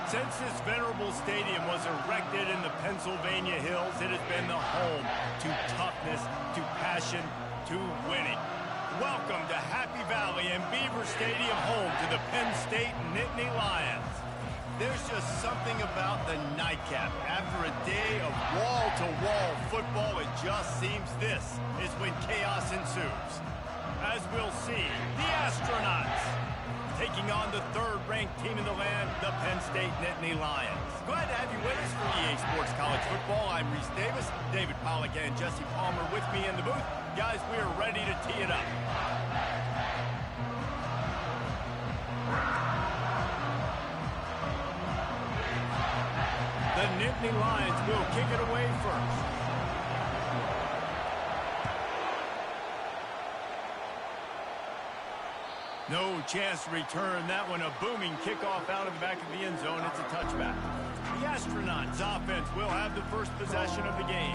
Since this venerable stadium was erected in the Pennsylvania hills, it has been the home to toughness, to passion, to winning. Welcome to Happy Valley and Beaver Stadium, home to the Penn State Nittany Lions. There's just something about the nightcap. After a day of wall-to-wall football, it just seems this is when chaos ensues. As we'll see, the Astronauts taking on the third-ranked team in the land, the Penn State Nittany Lions. Glad to have you with us for EA Sports College Football. I'm Reese Davis, David Pollack and Jesse Palmer with me in the booth. Guys, we are ready to tee it up. The Nittany Lions will kick it away first. No chance to return that one. A booming kickoff out of the back of the end zone. It's a touchback. The Astronauts offense will have the first possession of the game.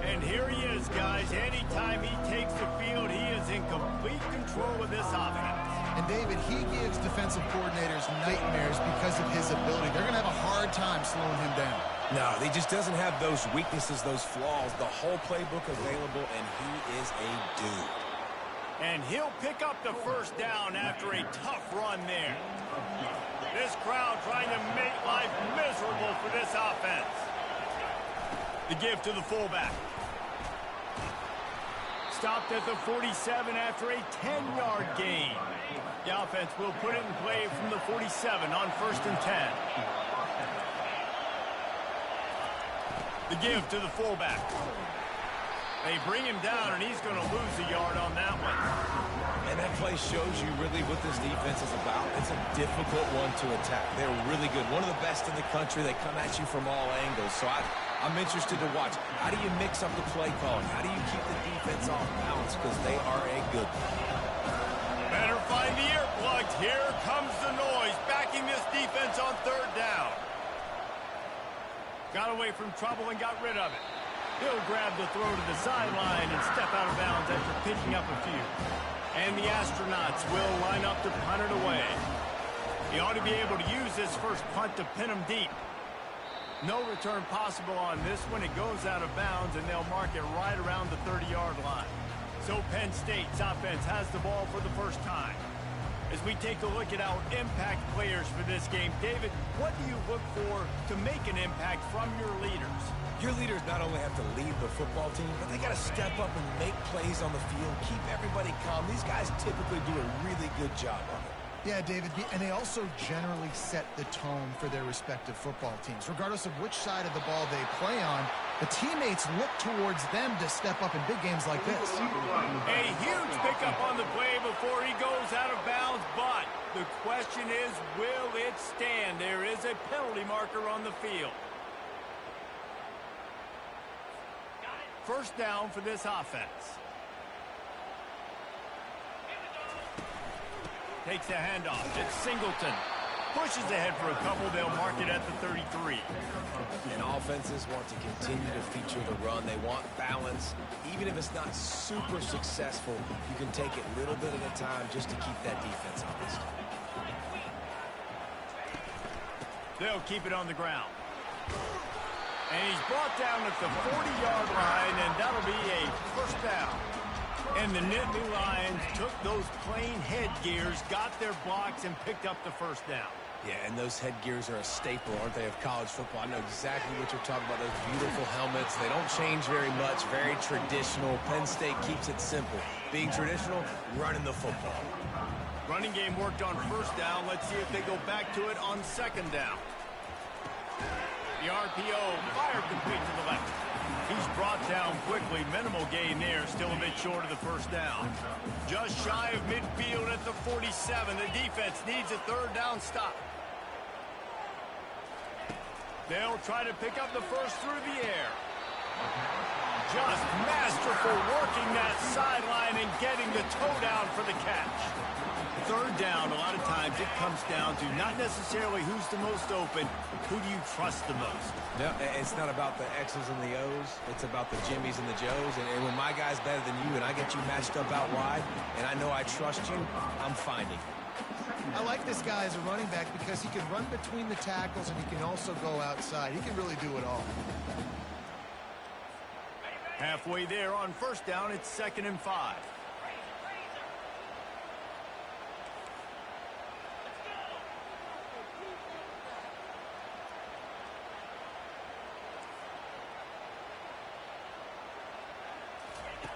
And here he is, guys. Anytime he takes the field, he is in complete control of this offense. And David, he gives defensive coordinators nightmares because of his ability. They're going to have a hard time slowing him down. No, he just doesn't have those weaknesses, those flaws. The whole playbook available, and he is a dude. And he'll pick up the first down after a tough run there. This crowd trying to make life miserable for this offense. The give to the fullback. Stopped at the 47 after a 10-yard gain. The offense will put it in play from the 47 on 1st and 10. The give to the fullback. They bring him down, and he's going to lose a yard on that one. And that play shows you really what this defense is about. It's a difficult one to attack. They're really good. One of the best in the country. They come at you from all angles. So I'm interested to watch. How do you mix up the play calling? How do you keep the defense off balance? Because they are a good one. Better find the earplugs. Here comes the noise, backing this defense on 3rd down. Got away from trouble and got rid of it. He'll grab the throw to the sideline and step out of bounds after picking up a few. And the Astronauts will line up to punt it away. He ought to be able to use this first punt to pin him deep. No return possible on this one. It goes out of bounds, and they'll mark it right around the 30-yard line. So Penn State's offense has the ball for the first time. As we take a look at our impact players for this game, David, what do you look for to make an impact from your leaders? Your leaders not only have to lead the football team, but they got to step up and make plays on the field, keep everybody calm. These guys typically do a really good job of it. Yeah, David, and they also generally set the tone for their respective football teams. Regardless of which side of the ball they play on, the teammates look towards them to step up in big games like this. A huge pickup on the play before he goes out of bounds, but the question is, will it stand? There is a penalty marker on the field. First down for this offense. Takes the handoff. It's Singleton. Pushes ahead for a couple. They'll mark it at the 33. And offenses want to continue to feature the run. They want balance. Even if it's not super successful, you can take it little bit at a time just to keep that defense honest. They'll keep it on the ground. And he's brought down at the 40-yard line, and that'll be a first down. And the Nittany Lions took those plain headgears, got their blocks, and picked up the first down. Yeah, and those headgears are a staple, aren't they, of college football? I know exactly what you're talking about, those beautiful helmets. They don't change very much, very traditional. Penn State keeps it simple. Being traditional, running the football. Running game worked on first down. Let's see if they go back to it on 2nd down. The RPO, fire complete to the left. He's brought down quickly. Minimal gain there, still a bit short of the first down. Just shy of midfield at the 47. The defense needs a 3rd down stop. They'll try to pick up the first through the air. Just masterful working that sideline and getting the toe down for the catch. 3rd down, a lot of times it comes down to not necessarily who's the most open, who do you trust the most? No, it's not about the X's and the O's. It's about the Jimmys and the Joes. And when my guy's better than you and I get you matched up out wide and I know I trust you, I'm finding. I like this guy as a running back because he can run between the tackles and he can also go outside. He can really do it all. Halfway there on first down, it's 2nd and 5.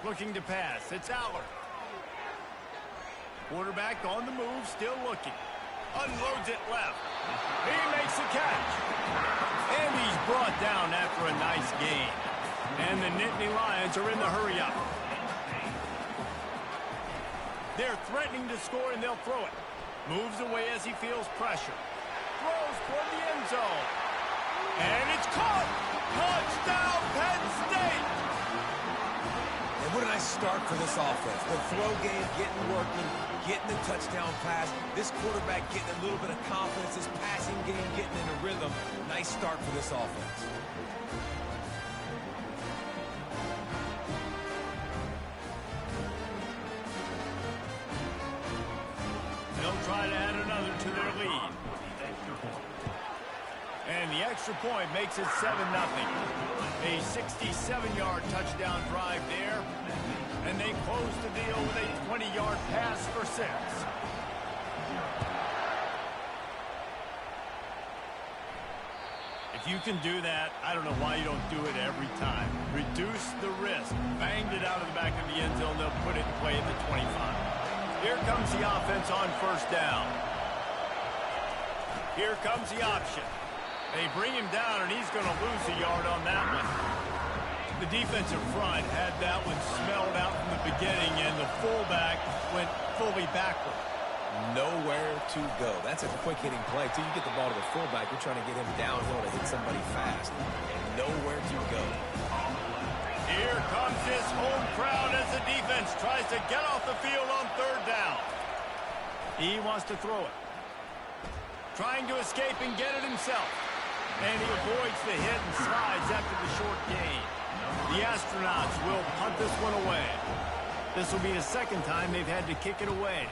Looking to pass. It's Aller. Quarterback on the move, still looking. Unloads it left. He makes the catch. And he's brought down after a nice gain. And the Nittany Lions are in the hurry-up. They're threatening to score, and they'll throw it. Moves away as he feels pressure. Throws toward the end zone. And it's caught. Touchdown, Penn State. And what a nice start for this offense. The throw game getting working, getting the touchdown pass. This quarterback getting a little bit of confidence. This passing game getting in a rhythm. Nice start for this offense. They'll try to add another to their lead. And the extra point makes it 7-0. A 67-yard touchdown drive there. And they close the deal with a 20-yard pass for 6. If you can do that, I don't know why you don't do it every time. Reduce the risk. Banged it out of the back of the end zone. They'll put it in play at the 25. Here comes the offense on first down. Here comes the option. They bring him down, and he's going to lose a yard on that one. The defensive front had that one smelled out from the beginning, and the fullback went fully backward. Nowhere to go. That's a quick-hitting play. Till you get the ball to the fullback, you're trying to get him downhill to hit somebody fast. And nowhere to go. Here comes this home crowd as the defense tries to get off the field on third down. He wants to throw it. Trying to escape and get it himself. And he avoids the hit and slides after the short gain. The Astronauts will punt this one away. This will be the second time they've had to kick it away.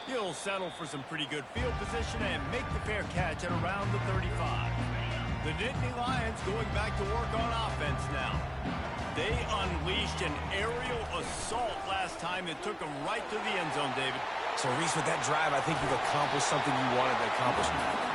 He'll settle for some pretty good field position and make the fair catch at around the 35. The Nittany Lions going back to work on offense now. They unleashed an aerial assault last time that took them right to the end zone, David. So, Reese, with that drive, I think you've accomplished something you wanted to accomplish.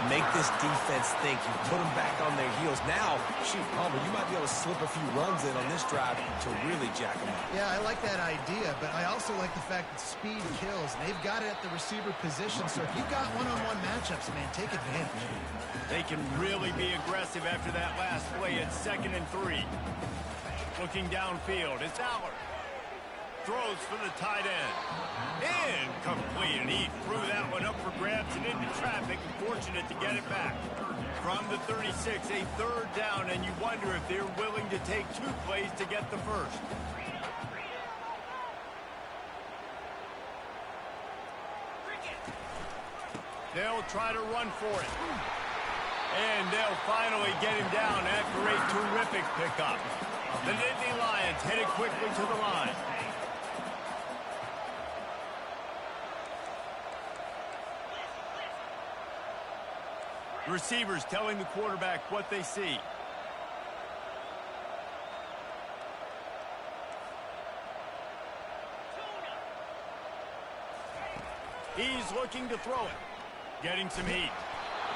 Make this defense think. You put them back on their heels. Now, shoot, Palmer, you might be able to slip a few runs in on this drive to really jack them up. Yeah, I like that idea, but I also like the fact that speed kills. They've got it at the receiver position, so if you've got one-on-one matchups, man, take advantage. They can really be aggressive after that last play at 2nd and 3. Looking downfield, it's Aller. Throws for the tight end. Incomplete, and he threw that one up for grabs and into traffic. Fortunate to get it back. From the 36, a third down, and you wonder if they're willing to take 2 plays to get the first. They'll try to run for it. And they'll finally get him down after a terrific pickup. The Nittany Lions headed quickly to the line. Receivers telling the quarterback what they see. He's looking to throw it. Getting some heat.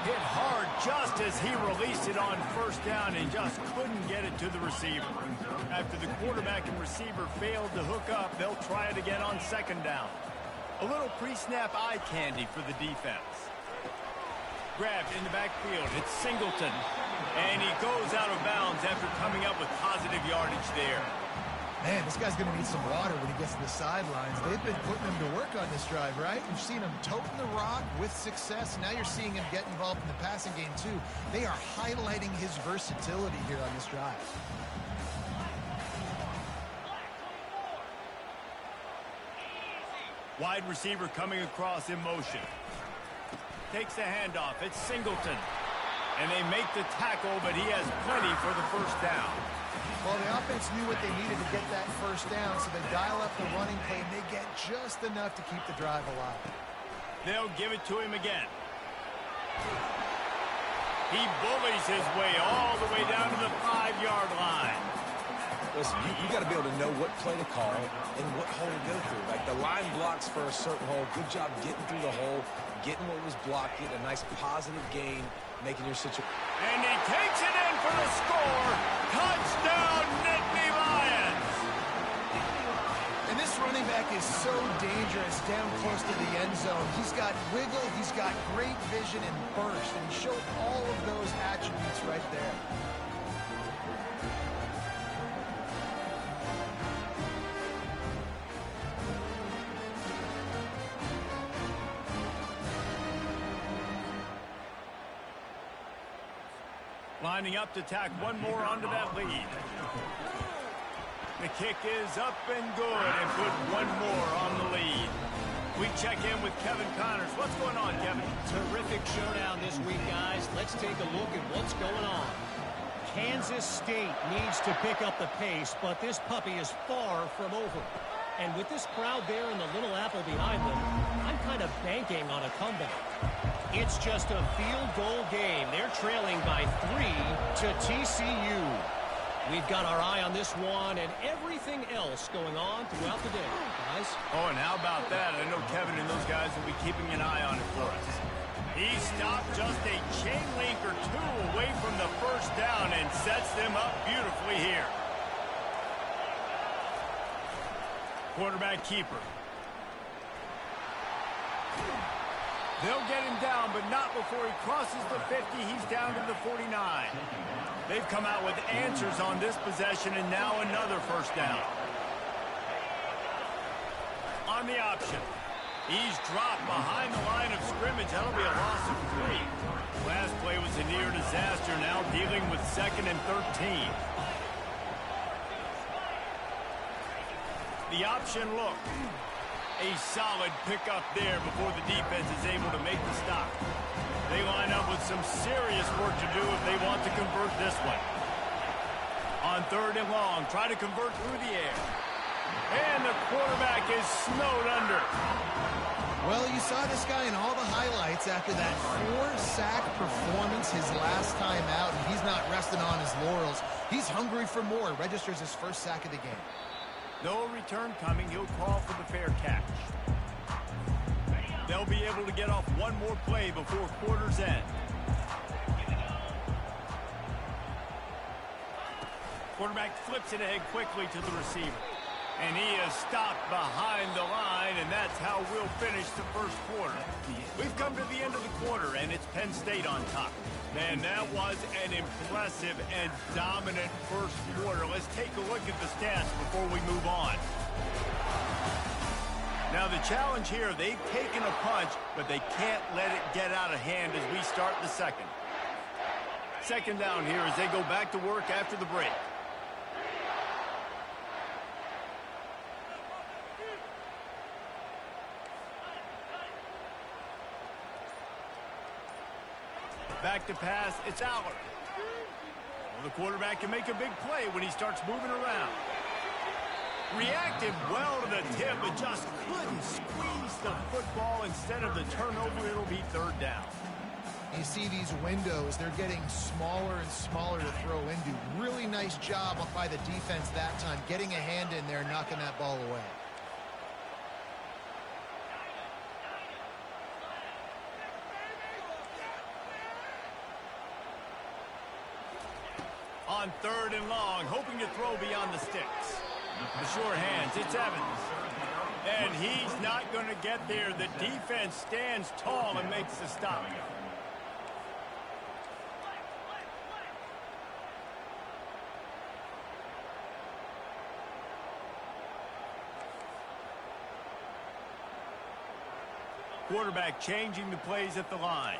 Hit hard just as he released it on first down and just couldn't get it to the receiver. After the quarterback and receiver failed to hook up, they'll try it again on second down. A little pre-snap eye candy for the defense. Grabbed in the backfield. It's Singleton. And he goes out of bounds after coming up with positive yardage there. Man, this guy's going to need some water when he gets to the sidelines. They've been putting him to work on this drive, right? You've seen him toting the rock with success. Now you're seeing him get involved in the passing game, too. They are highlighting his versatility here on this drive. Wide receiver coming across in motion. Takes the handoff. It's Singleton. And they make the tackle, but he has plenty for the first down. Well, the offense knew what they needed to get that first down, so they dial up the running play, and they get just enough to keep the drive alive. They'll give it to him again. He bullies his way all the way down to the 5-yard line. Listen, you got to be able to know what play to call and what hole to go through. Like the line blocks for a certain hole. Good job getting through the hole, getting what was blocked, getting a nice positive gain, making your situation. And he takes it in for the score. Touchdown, Nittany Lions. And this running back is so dangerous down close to the end zone. He's got wiggle, he's got great vision and burst, and he showed all of those attributes right there. Lining up to tack one more onto that lead. The kick is up and good and put one more on the lead. We check in with Kevin Connors. What's going on, Kevin? Terrific showdown this week, guys. Let's take a look at what's going on. Kansas State needs to pick up the pace, but this puppy is far from over. And with this crowd there and the Little Apple behind them, I'm kind of banking on a comeback. It's just a field goal game. They're trailing by 3 to TCU. We've got our eye on this one and everything else going on throughout the day, guys. Oh, and how about that? I know Kevin and those guys will be keeping an eye on it for us. He stopped just a chain link or two away from the first down and sets them up beautifully here. Quarterback keeper. They'll get him down, but not before he crosses the 50. He's down to the 49. They've come out with answers on this possession, and now another first down. On the option. He's dropped behind the line of scrimmage. That'll be a loss of 3. Last play was a near disaster, now dealing with 2nd and 13. The option look. A solid pickup there before the defense is able to make the stop. They line up with some serious work to do if they want to convert this one. On 3rd and long, try to convert through the air. And the quarterback is snowed under. Well, you saw this guy in all the highlights after that 4-sack performance his last time out, and he's not resting on his laurels. He's hungry for more. Registers his first sack of the game. No return coming. He'll call for the fair catch. They'll be able to get off one more play before quarter's end. Quarterback flips it ahead quickly to the receiver. And he is stopped behind the line, and that's how we'll finish the first quarter. We've come to the end of the quarter, and it's Penn State on top. Man, that was an impressive and dominant first quarter. Let's take a look at the stats before we move on. Now, the challenge here, they've taken a punch, but they can't let it get out of hand as we start the second. Second down here as they go back to work after the break. Back to pass, it's Aller. Well, the quarterback can make a big play when he starts moving around. Reacted well to the tip, but just couldn't squeeze the football. Instead of the turnover, it'll be 3rd down. You see these windows, they're getting smaller and smaller to throw into. Really nice job by the defense that time, getting a hand in there, knocking that ball away. On 3rd and long, hoping to throw beyond the sticks. The sure hands, it's Evans. And he's not going to get there. The defense stands tall and makes the stop. Quarterback changing the plays at the line.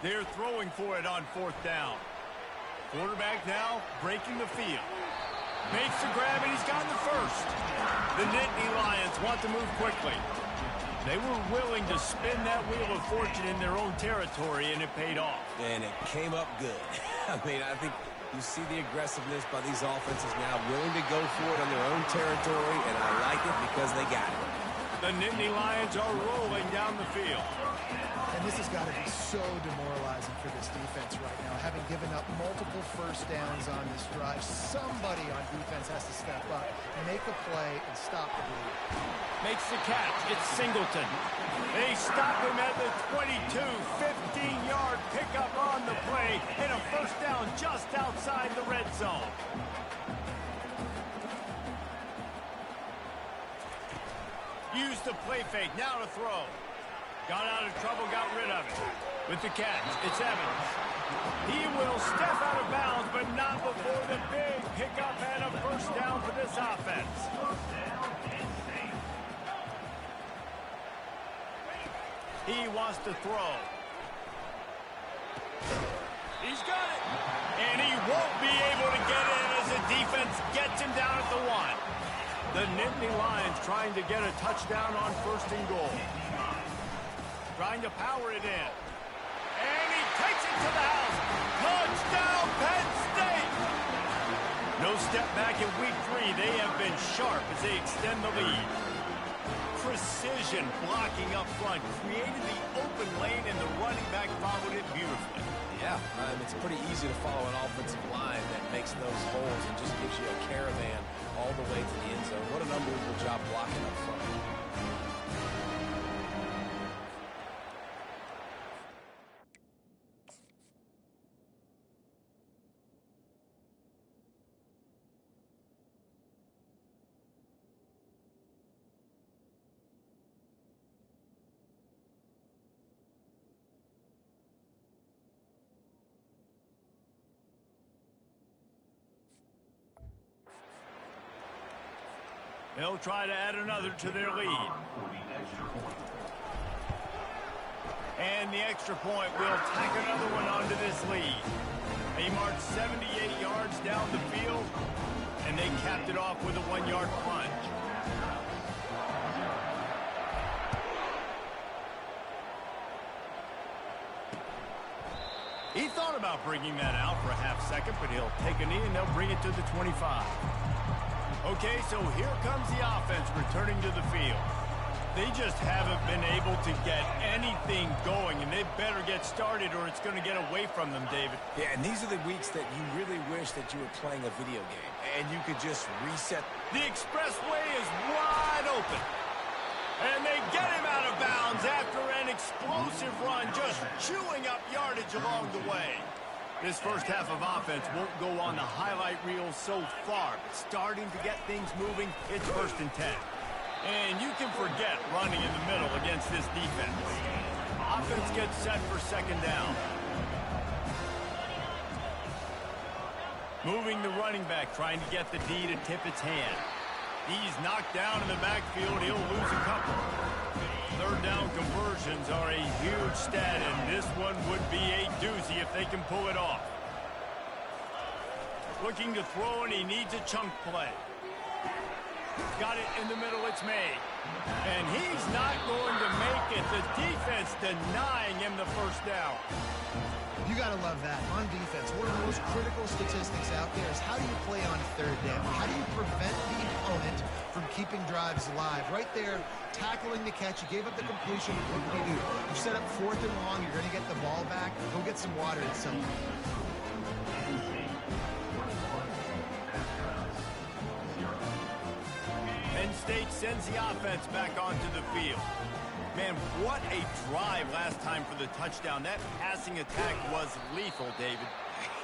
They're throwing for it on 4th down. Quarterback now breaking the field. Makes the grab, and he's got the first. The Nittany Lions want to move quickly. They were willing to spin that wheel of fortune in their own territory, and it paid off. And it came up good. I mean, I think you see the aggressiveness by these offenses now, willing to go for it on their own territory, and I like it because they got it. The Nittany Lions are rolling down the field. And this has got to be so demoralizing for this defense right now. Having given up multiple first downs on this drive, somebody on defense has to step up, make a play, and stop the bleed. Makes the catch. It's Singleton. They stop him at the 22. 15-yard pickup on the play, and a first down just outside the red zone. Use the play fake. Now to throw. Got out of trouble, got rid of it. With the catch, it's Evans. He will step out of bounds, but not before the big pickup and a first down for this offense. He wants to throw. He's got it. And he won't be able to get in as the defense gets him down at the 1. The Nittany Lions trying to get a touchdown on first and goal. Trying to power it in. And he takes it to the house. Touchdown, Penn State! No step back in week 3. They have been sharp as they extend the lead. Precision blocking up front. Created the open lane, and the running back followed it beautifully. Yeah, it's pretty easy to follow an offensive line that makes those holes and just gives you a caravan all the way to the end zone. What an unbelievable job blocking up front. They'll try to add another to their lead. And the extra point will tack another one onto this lead. They marched 78 yards down the field, and they capped it off with a 1-yard plunge. He thought about bringing that out for a half second, but he'll take a knee and they'll bring it to the 25. Okay, so here comes the offense returning to the field. They just haven't been able to get anything going, and they better get started or it's going to get away from them, David. Yeah, and these are the weeks that you really wish that you were playing a video game and you could just reset. The expressway is wide open. And they get him out of bounds after an explosive run, just chewing up yardage along the way. This first half of offense won't go on the highlight reel so far, but starting to get things moving, it's 1st and 10. And you can forget running in the middle against this defense. Offense gets set for 2nd down. Moving the running back, trying to get the D to tip its hand. He's knocked down in the backfield. He'll lose a couple. 3rd down conversions are a huge stat, and this one would be a doozy if they can pull it off. Looking to throw, and he needs a chunk play. Got it in the middle, it's made. And he's not going to make it. The defense denying him the first down. You got to love that. On defense, one of the most critical statistics out there is how do you play on 3rd down? How do you prevent the opponent from keeping drives alive? Right there, tackling the catch. You gave up the completion. What do? You set up 4th and long. You're going to get the ball back. Go get some water and something. Penn State sends the offense back onto the field. Man, what a drive last time for the touchdown. That passing attack was lethal, David.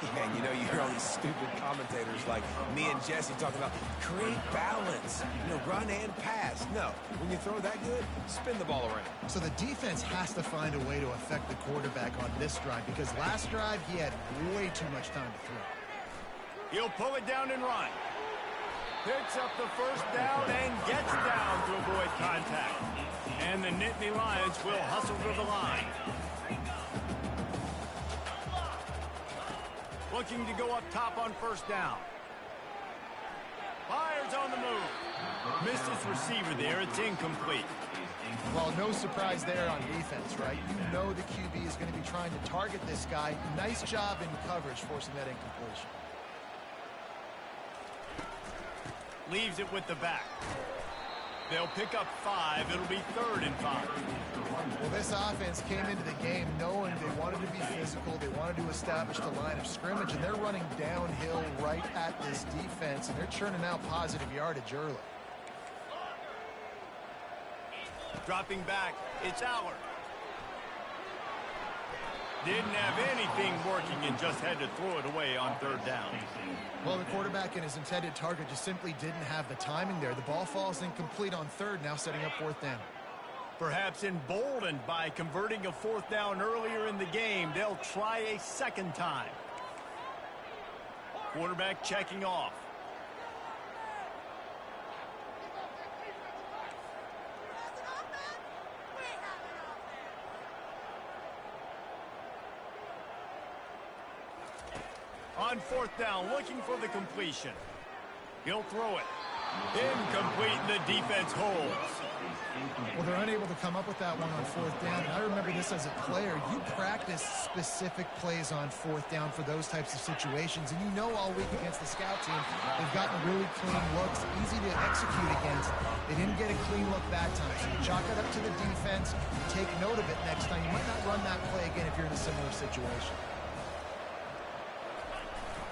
Yeah, and you know, you hear all these stupid commentators like me and Jesse talking about create balance, run and pass. No, when you throw that good, spin the ball around. So the defense has to find a way to affect the quarterback on this drive because last drive he had way too much time to throw. He'll pull it down and run. Picks up the first down and gets down to avoid contact. And the Nittany Lions will hustle to the line. looking to go up top on first down. Fires on the move. Missed his receiver there. It's incomplete. Well, no surprise there on defense, right? You know the QB is going to be trying to target this guy. Nice job in coverage, forcing that incompletion. Leaves it with the back. They'll pick up 5. It'll be 3rd and 5. Well, this offense came into the game knowing they wanted to be physical. They wanted to establish the line of scrimmage, and they're running downhill right at this defense, and they're churning out positive yardage early. Dropping back, it's Allard. Didn't have anything working and just had to throw it away on 3rd down. Well, the quarterback and his intended target just simply didn't have the timing there. The ball falls incomplete on 3rd, now setting up 4th down. Perhaps emboldened by converting a 4th down earlier in the game, they'll try a 2nd time. Quarterback checking off. On 4th down, looking for the completion. He'll throw it. Incomplete, the defense holds. Well, they're unable to come up with that one on 4th down. And I remember this as a player. You practice specific plays on 4th down for those types of situations. And you know all week against the scout team, they've gotten really clean looks, easy to execute against. They didn't get a clean look that time. So you chalk it up to the defense. You take note of it next time. You might not run that play again if you're in a similar situation.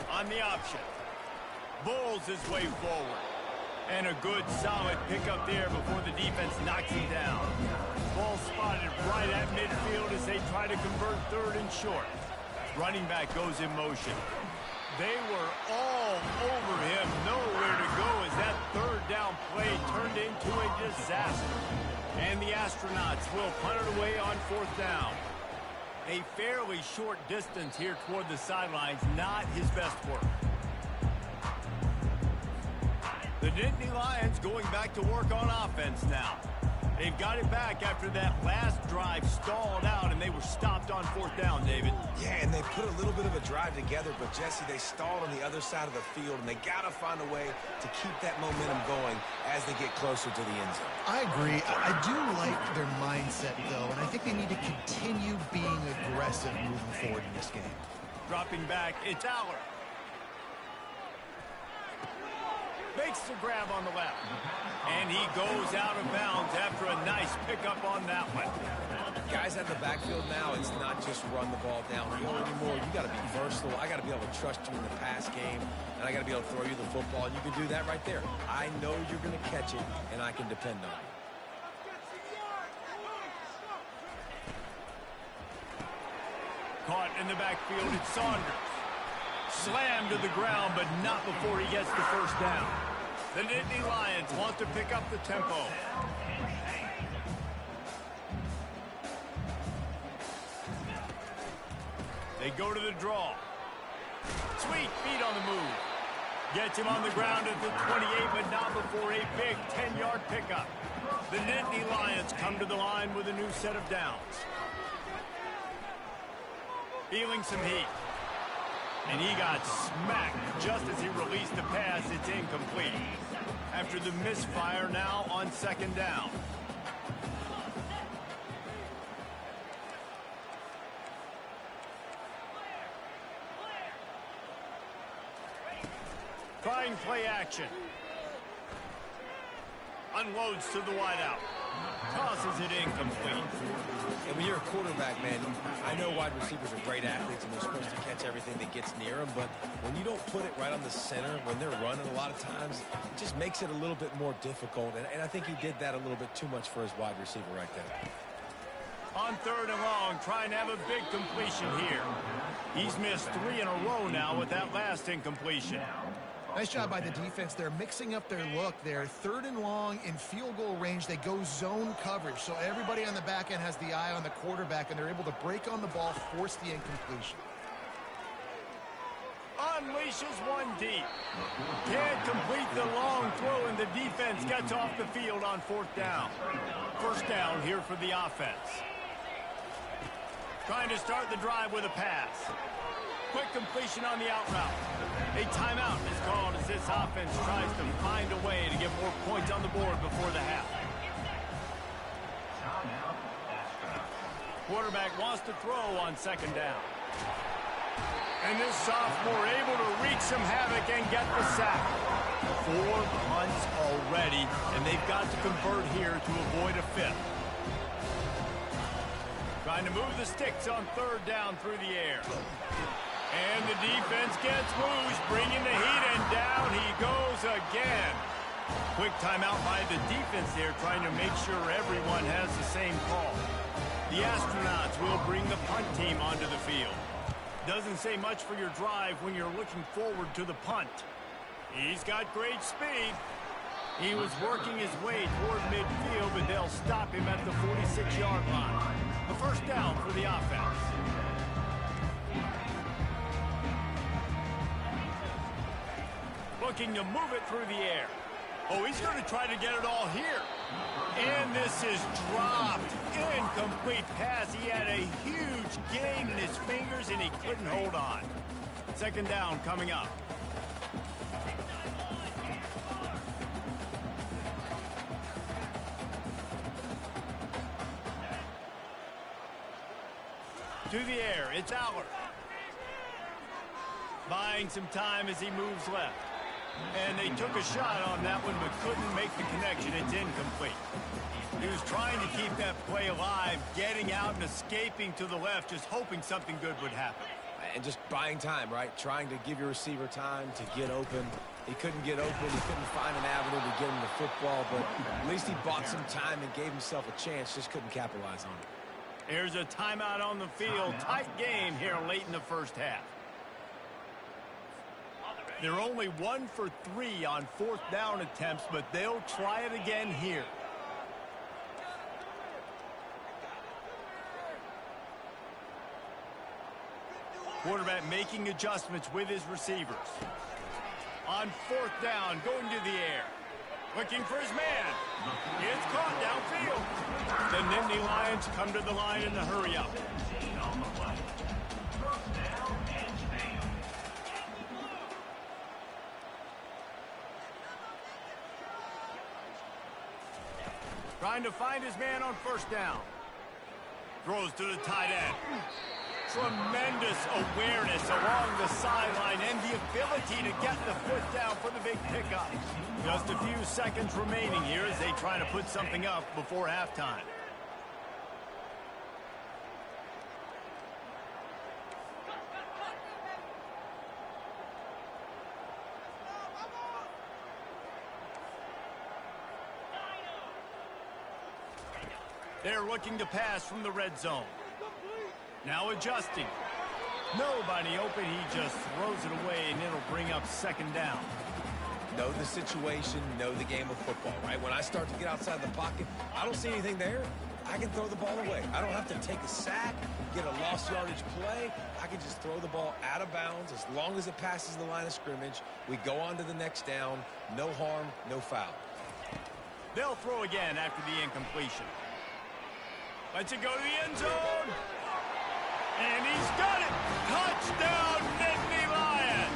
On the option. Bulls his way forward. And a good, solid pickup there before the defense knocks him down. Ball spotted right at midfield as they try to convert 3rd and short. Running back goes in motion. They were all over him, nowhere to go as that 3rd down play turned into a disaster. And the Astronauts will punt it away on 4th down. A fairly short distance here toward the sidelines, not his best work. The Nittany Lions going back to work on offense now. They've got it back after that last drive stalled out, and they were stopped on 4th down, David. Yeah, and they put a little bit of a drive together, but, Jesse, they stalled on the other side of the field, and they got to find a way to keep that momentum going as they get closer to the end zone. I agree. I do like their mindset, though, and I think they need to continue being aggressive moving forward in this game. Dropping back, it's Allard. Makes the grab on the left. And he goes out of bounds after a nice pickup on that one. Guys out of the backfield now, it's not just run the ball downfield anymore. You got to be versatile. I got to be able to trust you in the pass game, and I got to be able to throw you the football, and you can do that right there. I know you're going to catch it, and I can depend on it. Caught in the backfield, it's Saunders. Slammed to the ground, but not before he gets the 1st down. The Nittany Lions want to pick up the tempo. They go to the draw. Sweet feet on the move. Gets him on the ground at the 28, but not before a big 10-yard pickup. The Nittany Lions come to the line with a new set of downs. Feeling some heat. And he got smacked just as he released the pass. It's incomplete. After the misfire, now on 2nd down. Trying play action. Unloads to the wideout. Tosses it incomplete. And when you're a quarterback, man, I know wide receivers are great athletes and they're supposed to catch everything that gets near them, but when you don't put it right on the center, when they're running a lot of times, it just makes it a little bit more difficult. And I think he did that a little bit too much for his wide receiver right there. On 3rd and long, trying to have a big completion here. He's missed 3 in a row now with that last incompletion. Nice job by the defense. They're mixing up their look there. 3rd and long in field goal range. They go zone coverage. So everybody on the back end has the eye on the quarterback, and they're able to break on the ball, force the incompletion. Unleashes one deep. Can't complete the long throw, and the defense gets off the field on 4th down. 1st down here for the offense. Trying to start the drive with a pass. quick completion on the out route. A timeout is called as this offense tries to find a way to get more points on the board before the half. Quarterback wants to throw on second down. And this sophomore able to wreak some havoc and get the sack. 4 punts already, and they've got to convert here to avoid a 5th. Trying to move the sticks on third down through the air. And the defense gets loose, bringing the heat, and down he goes again. Quick timeout by the defense there, trying to make sure everyone has the same call. The astronauts will bring the punt team onto the field. Doesn't say much for your drive when you're looking forward to the punt. He's got great speed. He was working his way toward midfield, but they'll stop him at the 46-yard line. A first down for the offense. Looking to move it through the air. Oh, he's going to try to get it all here. And this is dropped. Incomplete pass. He had a huge gain in his fingers, and he couldn't hold on. Second down coming up. To the air, it's Aller. Buying some time as he moves left. And they took a shot on that one, but couldn't make the connection. It's incomplete. He was trying to keep that play alive, getting out and escaping to the left, just hoping something good would happen. And just buying time, right? Trying to give your receiver time to get open. He couldn't get open. He couldn't find an avenue to get him the football, but at least he bought some time and gave himself a chance. Just couldn't capitalize on it. Here's a timeout on the field. Tight game here late in the first half. They're only 1 for 3 on fourth down attempts, but they'll try it again here. Quarterback making adjustments with his receivers. On fourth down, going to the air. Looking for his man. It's caught downfield. The Nittany Lions come to the line in the hurry-up. Trying to find his man on first down. Throws to the tight end. Tremendous awareness along the sideline and the ability to get the foot down for the big pickup. Just a few seconds remaining here as they try to put something up before halftime. They're looking to pass from the red zone. Now adjusting. Nobody open. He just throws it away, and it'll bring up second down. Know the situation, know the game of football, right? When I start to get outside the pocket, I don't see anything there. I can throw the ball away. I don't have to take a sack, get a lost yardage play. I can just throw the ball out of bounds as long as it passes the line of scrimmage. We go on to the next down. No harm, no foul. They'll throw again after the incompletion. Lets it go to the end zone. And he's got it. Touchdown, Nittany Lions.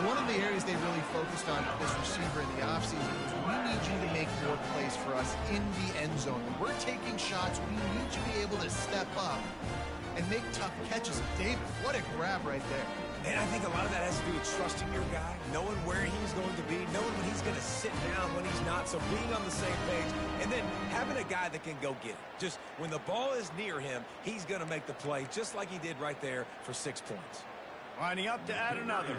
One of the areas they really focused on with this receiver in the offseason was we need you to make more plays for us in the end zone. When we're taking shots, we need you to be able to step up and make tough catches. David, what a grab right there. And I think a lot of that has to do with trusting your guy, knowing where he's going to be, knowing when he's going to sit down, when he's not, so being on the same page, and then having a guy that can go get it. Just when the ball is near him, he's going to make the play, just like he did right there for 6 points. Lining up to add another.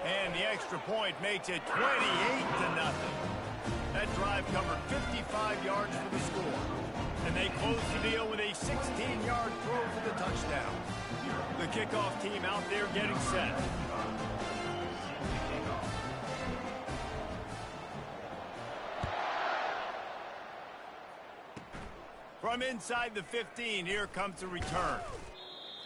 And the extra point makes it 28-0. That drive covered 55 yards for the score. And they close the deal with a 16-yard throw for the touchdown. The kickoff team out there getting set. From inside the 15, here comes the return.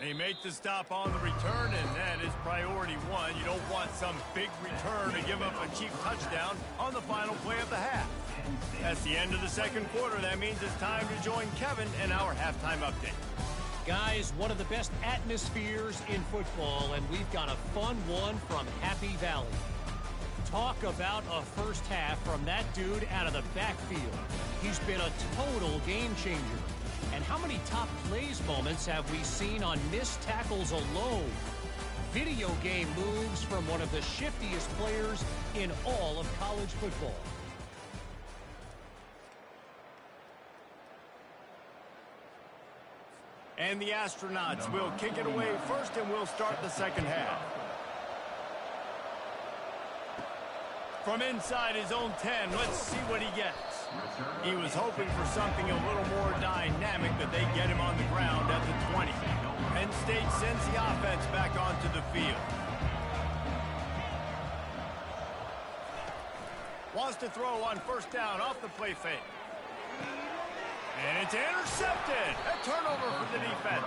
They make the stop on the return, and that is priority one. You don't want some big return to give up a cheap touchdown on the final play of the half. That's the end of the second quarter. That means it's time to join Kevin in our halftime update. Guys, one of the best atmospheres in football, and we've got a fun one from Happy Valley. Talk about a first half from that dude out of the backfield. He's been a total game changer. And how many top plays moments have we seen on missed tackles alone? Video game moves from one of the shiftiest players in all of college football. And the Astronauts will kick it away first, and we'll start the second half. From inside his own 10, let's see what he gets. He was hoping for something a little more dynamic, but they get him on the ground at the 20. Penn State sends the offense back onto the field. Wants to throw on first down off the play fake. And it's intercepted. A turnover for the defense.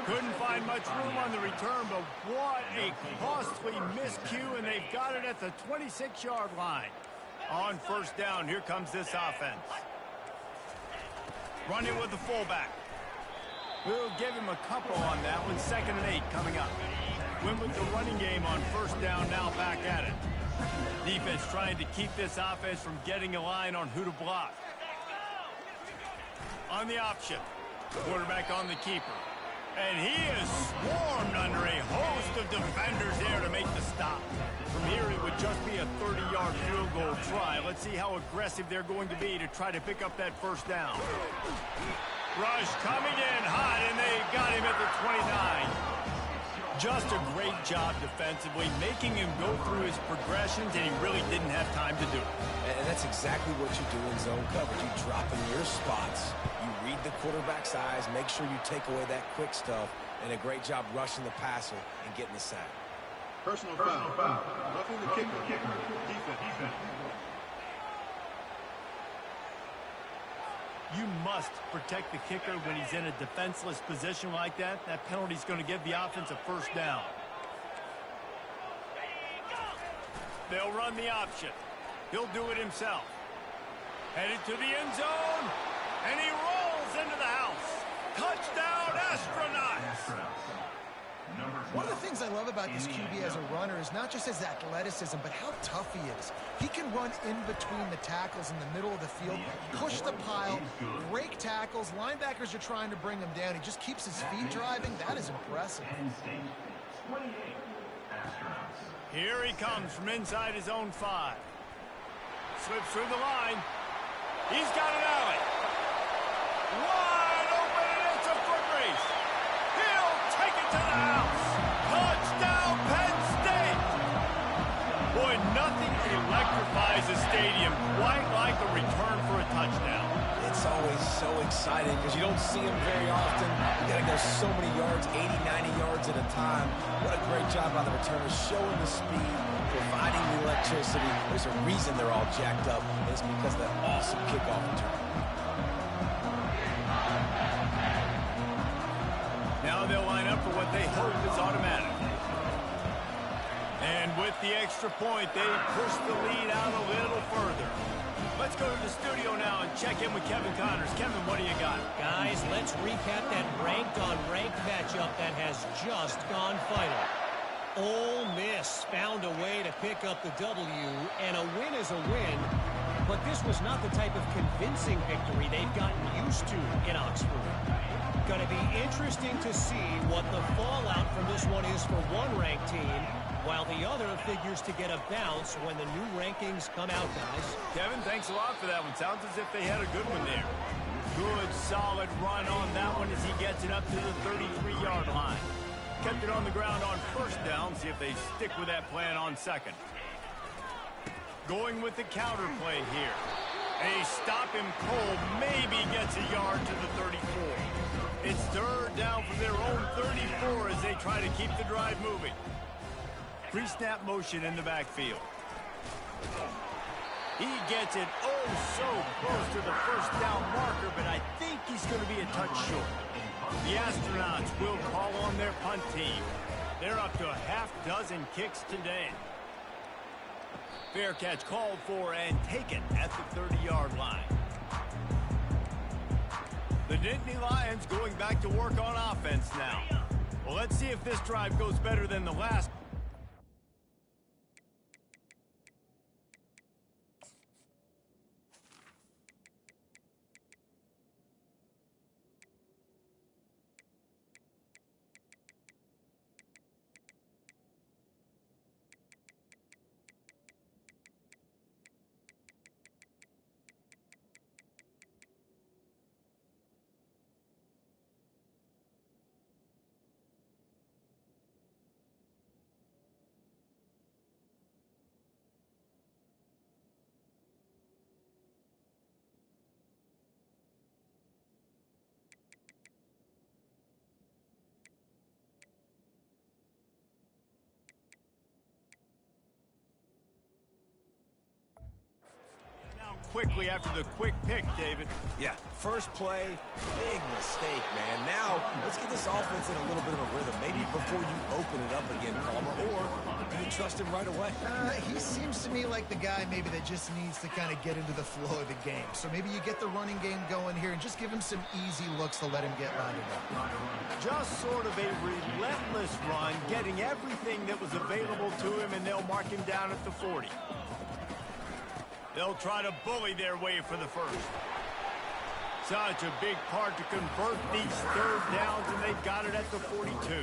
Couldn't find much room on the return, but what a costly miscue, and they've got it at the 26-yard line. On first down, here comes this offense. Running with the fullback. We'll give him a couple on that one. 2nd and 8 coming up. Win with the running game on first down, now back at it. Defense trying to keep this offense from getting a line on who to block. On the option. Quarterback on the keeper. And he is swarmed under a host of defenders there to make the stop. From here, it would just be a 30-yard field goal try. Let's see how aggressive they're going to be to try to pick up that first down. Rush coming in hot, and they got him at the 29. Just a great job defensively, making him go through his progressions, and he really didn't have time to do it. And that's exactly what you do in zone coverage. You drop in your spots. You read the quarterback's eyes, make sure you take away that quick stuff, and a great job rushing the passer and getting the sack. Personal foul. Roughing the kicker. Defense. You must protect the kicker when he's in a defenseless position like that. That penalty's going to give the offense a first down. They'll run the option. He'll do it himself. Headed to the end zone, and he rolls into the house. Touchdown, Astronauts! One of the things I love about this QB as a runner is not just his athleticism, but how tough he is. He can run in between the tackles in the middle of the field, push the pile, break tackles. Linebackers are trying to bring him down. He just keeps his feet driving. That is impressive. Here he comes from inside his own 5. Slips through the line. He's got an alley. Wide open, and it's a foot race. He'll take it to the house. Touchdown, Penn State. Boy, nothing electrifies a stadium quite like a return for a touchdown. It's always so exciting because you don't see them very often. You got to go so many yards, 80, 90 yards at a time. What a great job by the returners, showing the speed, providing the electricity. There's a reason they're all jacked up, and it's because of that awesome kickoff return. Now they'll line up for what they hope is automatic. And with the extra point, they push the lead out a little further. Let's go to the studio now and check in with Kevin Connors. Kevin, what do you got? Guys, let's recap that ranked-on-ranked matchup that has just gone final. Ole Miss found a way to pick up the W, and a win is a win, but this was not the type of convincing victory they've gotten used to in Oxford. Going to be interesting to see what the fallout from this one is for one ranked team, while the other figures to get a bounce when the new rankings come out, guys. Kevin, thanks a lot for that one. Sounds as if they had a good one there. Good, solid run on that one as he gets it up to the 33-yard line. Kept it on the ground on first down. See if they stick with that plan on second. Going with the counter play here. A stop him cold, maybe gets a yard to the 34. It's third down from their own 34 as they try to keep the drive moving. Pre-snap motion in the backfield. He gets it so close to the first down marker, but I think he's going to be a touch short. The Astronauts will call on their punt team. They're up to a half dozen kicks today. Fair catch called for and taken at the 30-yard line. The Nittany Lions going back to work on offense now. Well, let's see if this drive goes better than the last. Quickly after the quick pick, David. Yeah, first play, big mistake, man. Now, let's get this offense in a little bit of a rhythm. Maybe before you open it up again, Palmer, or do you trust him right away? He seems to me like the guy maybe that just needs to kind of get into the flow of the game. So maybe you get the running game going here and just give him some easy looks to let him get rounded up. Just sort of a relentless run, getting everything that was available to him, and they'll mark him down at the 40. They'll try to bully their way for the first. Such a big part to convert these third downs, and they got it at the 42.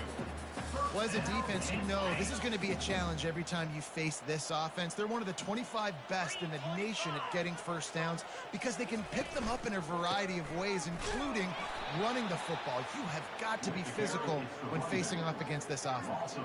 Well, as a defense, you know this is going to be a challenge every time you face this offense. They're one of the 25 best in the nation at getting first downs because they can pick them up in a variety of ways, including running the football. You have got to be physical when facing off against this offense.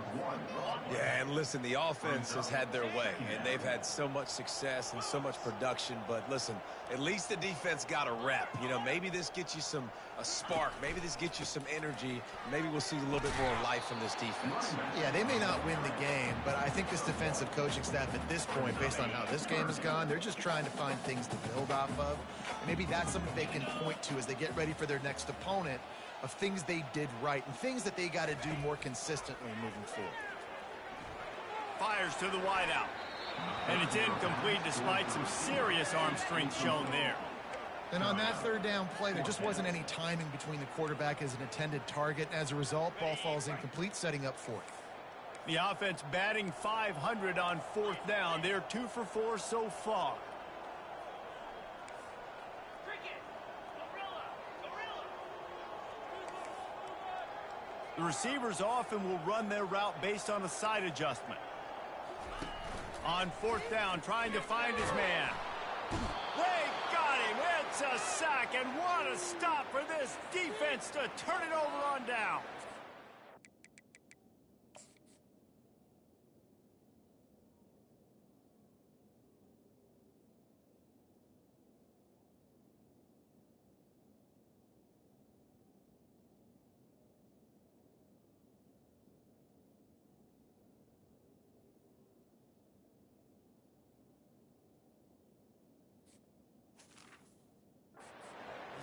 Yeah, and listen, the offense has had their way, and they've had so much success and so much production. But listen, at least the defense got a rep. You know, maybe this gets you a spark. Maybe this gets you some energy. Maybe we'll see a little bit more life from this defense. Yeah, they may not win the game, but I think this defensive coaching staff at this point, based on how this game has gone, they're just trying to find things to build off of. And maybe that's something they can point to as they get ready for their next opponent, of things they did right and things that they got to do more consistently moving forward. Fires to the wideout. And it's incomplete despite some serious arm strength shown there. And on that third down play, there just wasn't any timing between the quarterback as an intended target. As a result, ball falls incomplete, setting up fourth. The offense batting .500 on fourth down. They're 2 for 4 so far. The receivers often will run their route based on a side adjustment. On fourth down, trying to find his man. They got him. It's a sack, and what a stop for this defense to turn it over on down.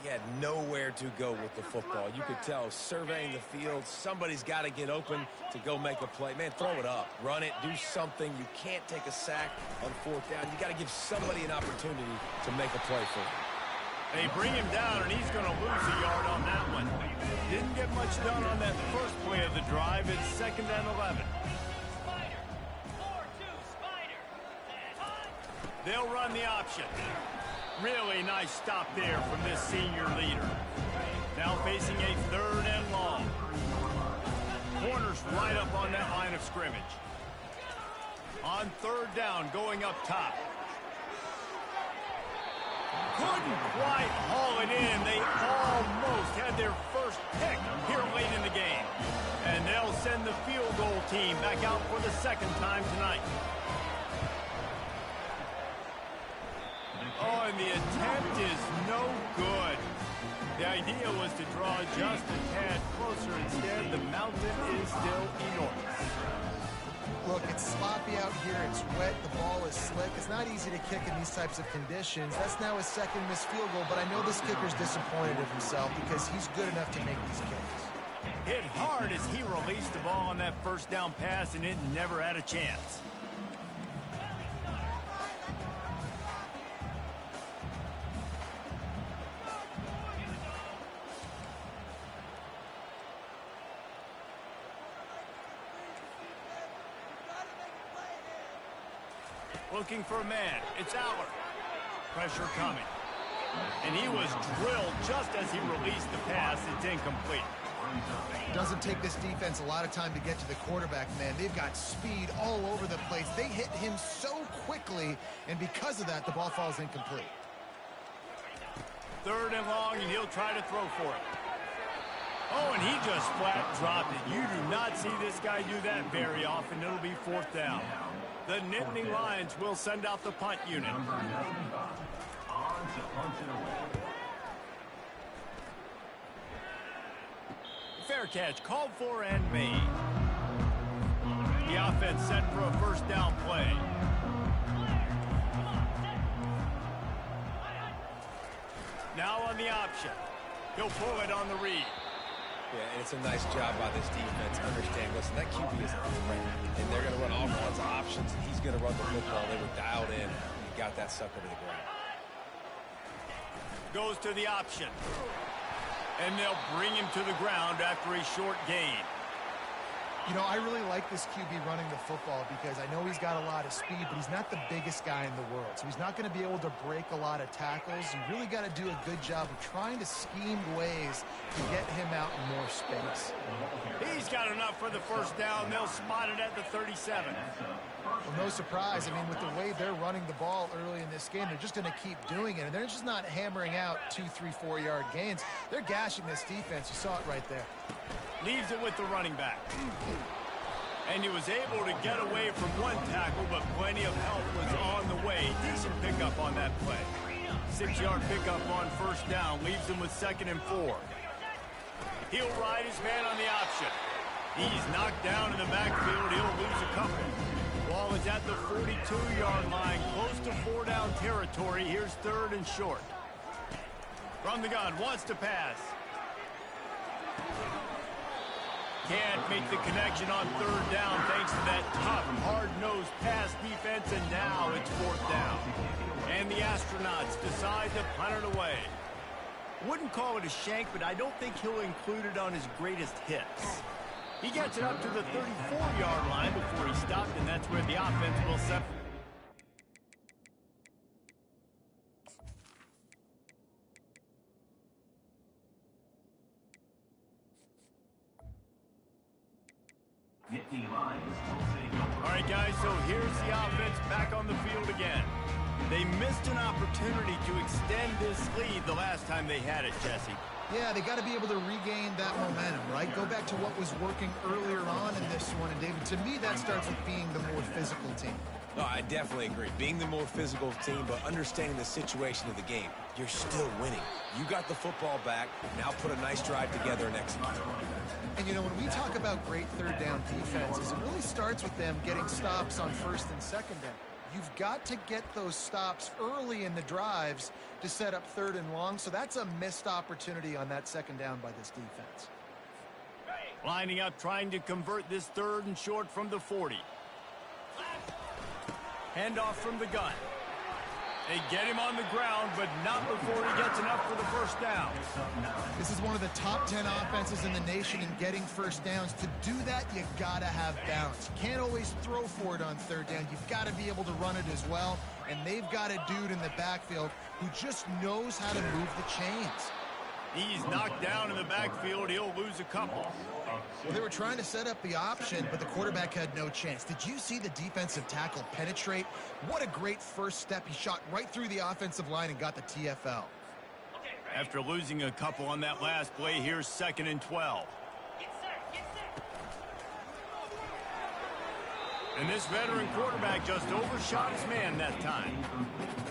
He had nowhere to go with the football. You could tell, surveying the field, somebody's got to get open to go make a play. Man, throw it up, run it, do something. You can't take a sack on fourth down. You got to give somebody an opportunity to make a play for him. They bring him down, and he's going to lose a yard on that one. Didn't get much done on that first play of the drive. It's 2nd and 11. They'll run the option. Really nice stop there from this senior leader. Now facing a 3rd and long. Corners right up on that line of scrimmage. On 3rd down, going up top. Couldn't quite haul it in. They almost had their first pick here late in the game. And they'll send the field goal team back out for the 2nd time tonight. Oh, and the attempt is no good. The idea was to draw just a tad closer. Instead, the mountain is still enormous. Look, it's sloppy out here. It's wet. The ball is slick. It's not easy to kick in these types of conditions. That's now his 2nd missed field goal, but I know this kicker's disappointed of himself because he's good enough to make these kicks. Hit hard as he released the ball on that first down pass, and it never had a chance. Looking for a man. It's Aller. Pressure coming. And he was drilled just as he released the pass. It's incomplete. Doesn't take this defense a lot of time to get to the quarterback, man. They've got speed all over the place. They hit him so quickly, and because of that, the ball falls incomplete. 3rd and long, and he'll try to throw for it. Oh, and he just flat dropped it. You do not see this guy do that very often. It'll be 4th down. The Nittany Lions will send out the punt unit. Fair catch, called for and made. The offense set for a 1st down play. Now on the option. He'll pull it on the read. Yeah, and it's a nice job by this defense. Understand, listen, that QB is a threat, and they're going to run all kinds of options, and he's going to run the football. They were dialed in. He got that sucker to the ground. Goes to the option. And they'll bring him to the ground after a short gain. You know, I really like this QB running the football because I know he's got a lot of speed, but he's not the biggest guy in the world. So he's not going to be able to break a lot of tackles. You really got to do a good job of trying to scheme ways to get him out in more space. He's got enough for the 1st down. They'll spot it at the 37. Well, no surprise. I mean, with the way they're running the ball early in this game, they're just going to keep doing it. And they're just not hammering out 2, 3, 4-yard gains. They're gashing this defense. You saw it right there. Leaves it with the running back. And he was able to get away from one tackle, but plenty of help was on the way. Decent pickup on that play. 6-yard pickup on 1st down. Leaves him with 2nd and 4. He'll ride his man on the option. He's knocked down in the backfield. He'll lose a couple. Ball is at the 42-yard line, close to 4-down territory. Here's 3rd and short. From the gun, wants to pass. Can't make the connection on 3rd down thanks to that tough, hard-nosed pass defense, and now it's 4th down. And the Astronauts decide to punt it away. Wouldn't call it a shank, but I don't think he'll include it on his greatest hits. He gets it up to the 34-yard line before he stopped, and that's where the offense will set. All right, guys, so here's the offense back on the field again. They missed an opportunity to extend this lead the last time they had it, Jesse. Yeah, they got to be able to regain that momentum, right? Go back to what was working earlier on in this one. And, David, to me, that starts with being the more physical team. No, I definitely agree. Being the more physical team, but understanding the situation of the game. You're still winning. You got the football back. Now put a nice drive together and execute. And, you know, when we talk about great 3rd down defenses, it really starts with them getting stops on 1st and 2nd down. You've got to get those stops early in the drives to set up 3rd and long, so that's a missed opportunity on that 2nd down by this defense. Lining up, trying to convert this 3rd and short from the 40. Handoff from the gun. They get him on the ground, but not before he gets enough for the 1st down. This is one of the top 10 offenses in the nation in getting 1st downs. To do that, you got to have balance. You can't always throw for it on 3rd down. You've got to be able to run it as well. And they've got a dude in the backfield who just knows how to move the chains. He's knocked down in the backfield. He'll lose a couple. Well, they were trying to set up the option, but the quarterback had no chance. Did you see the defensive tackle penetrate? What a great first step. He shot right through the offensive line and got the TFL. After losing a couple on that last play, here's 2nd and 12. And this veteran quarterback just overshot his man that time.